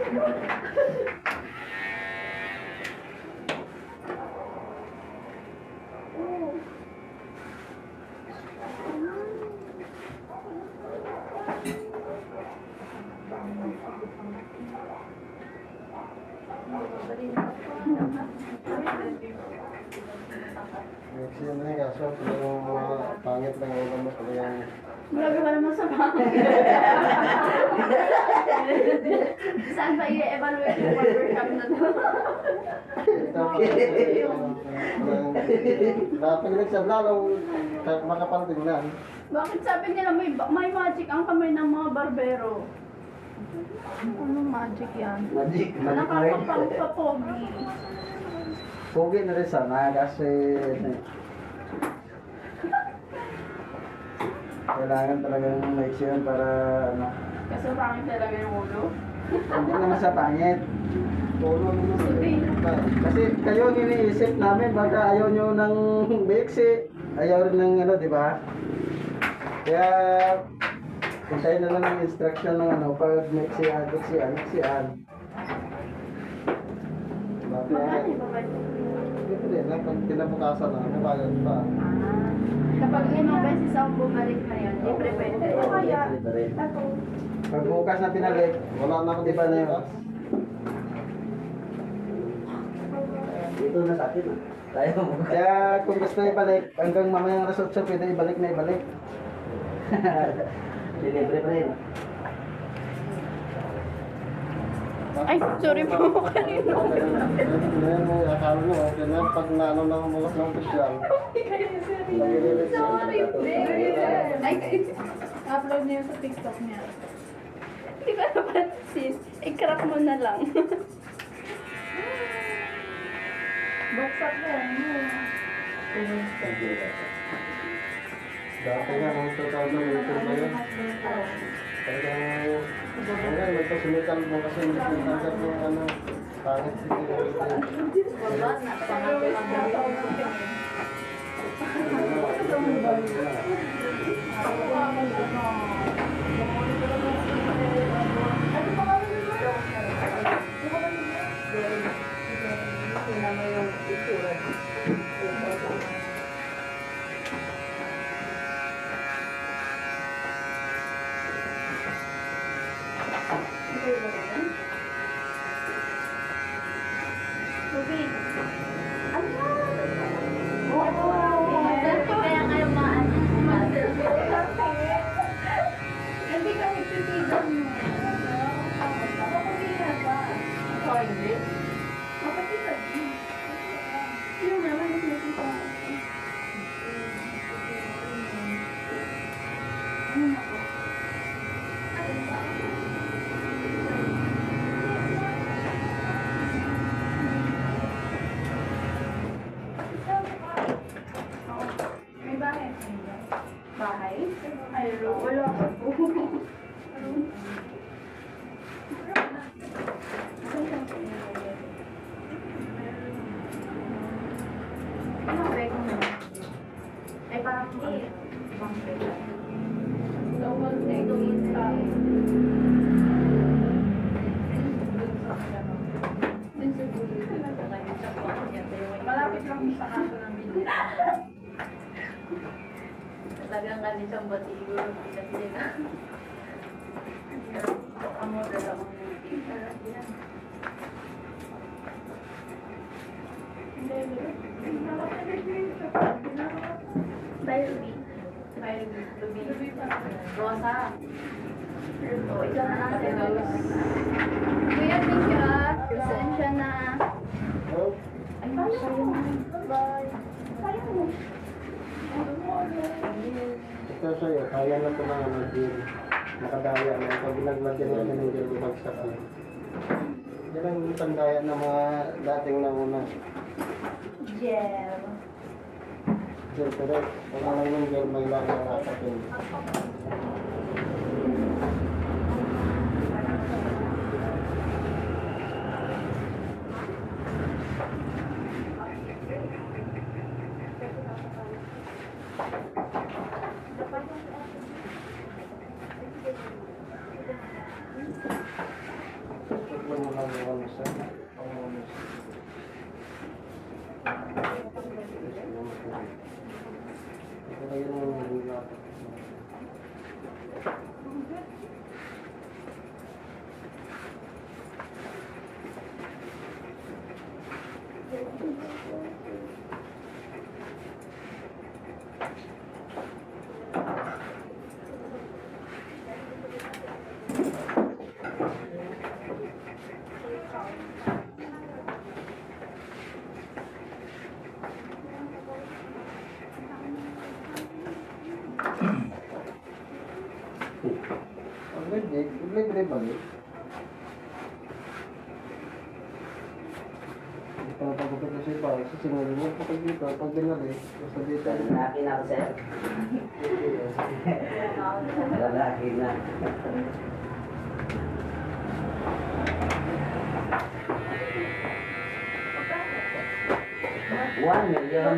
Next yun na yung kaso, yung mga pangit ng ulam mo pala yung... Grabe ka naman sa pangit. Saan ba i-evaluate yung workshop na to? Dapat nagsabla lang makapantingnan. Bakit sabi nila may magic ang kamay ng mga barbero? Anong magic yan? Magic rin. Nakakapagpapogi. Pogi na rin sana kasi kailangan talagang maiksi para ano. Kasi pangit talaga yung ulo. Hindi naman sa pangit. Tulo naman. Kasi kayo ang iniisip namin baka ayaw nyo ng beiksi. Ayaw rin ng ano, di ba? Kaya hintayin na lang ang instruction ng ano pag meksian. Magkano ba ba? Hindi na, pag kinabukasan na, nabayad pa. Kapag 5 beses ako bumalik na yun, libre pwede. Kaya, Pag bukas na pinalik, Wala na akong Di ba na yun? bukas. dito na sa atin. Tayo mo. Kaya kung gusto ibalik, hanggang mamayang resort siya, pwede ibalik na ibalik. Delivery pa rin. ay, sorry po kanino. Ngayon mo, akala nyo, okay na, pag naano na ang mga ng official. Sorry, babe. Ay, upload niya sa TikTok niya. Hindi ko napansin. I-crack mo na lang. Baksak na mo. Dati nga, nung 2018 na yun. Talagang, hanggang nagpasumitan mo kasi hindi pinagkat yung ano, pangit si Wala na. Tubig. Ano? Kaya nga yung mga ano. Hindi ka nagtitigan mo. Kapapagila ba? Ito hindi. Kapagila. Yung naman yung nagtitigan. Ano na po? Ano ba? May bahay. Bahay? Ay, wala ko po. Ano bag mo? Ay, parang hindi. Ibang bag. Tawag na ito isa. Malapit lang sa kaso ng video. Talagang kami siyang batigo. Kasi na. Amo dala ko ng pizza. Barbie. Barbie. Rosa. Oh, ito na lang si Rose. Kuya, thank you ah. Pasensya na. Ay, sayang na. Bye. Sayang mo. Ito sa'yo, kaya na ito mga mag-deal. Nakadaya na. Pag ginagladyan natin ng deal, bumagsak na. Yan ang tandaya ng mga dating nauna. Gel. Gel, correct. Pag lang yung gel, may lang ang nakapin. ano sa libre ba yun? Ipapagupit na siya pa. Sisingalin mo kapag dito. Pag binali, basta dito. Lalaki na ako, sir. Lalaki na. $1 million.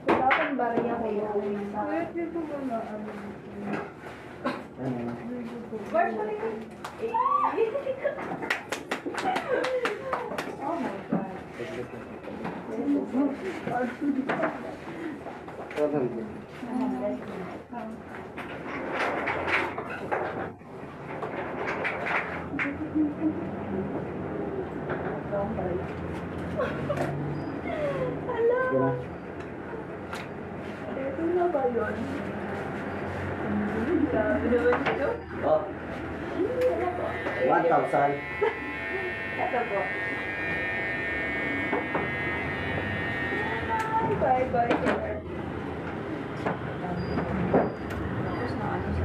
Dapat bariya kayo. Oh my God. Hala. Ito na ba yun? Grabe naman ito. Oh, 1,000. Ito po. Bye-bye, sir.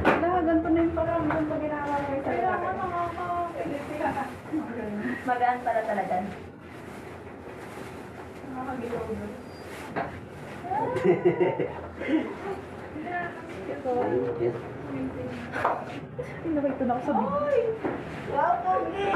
Wala, ganito na yung paramdam pag ginagawa mo yung Kaya talaga. nga nakaka-elite. Magaan pala talaga. Nakakagilaw doon. Thank you. Pinakita na ako sa video. Wow, pogi!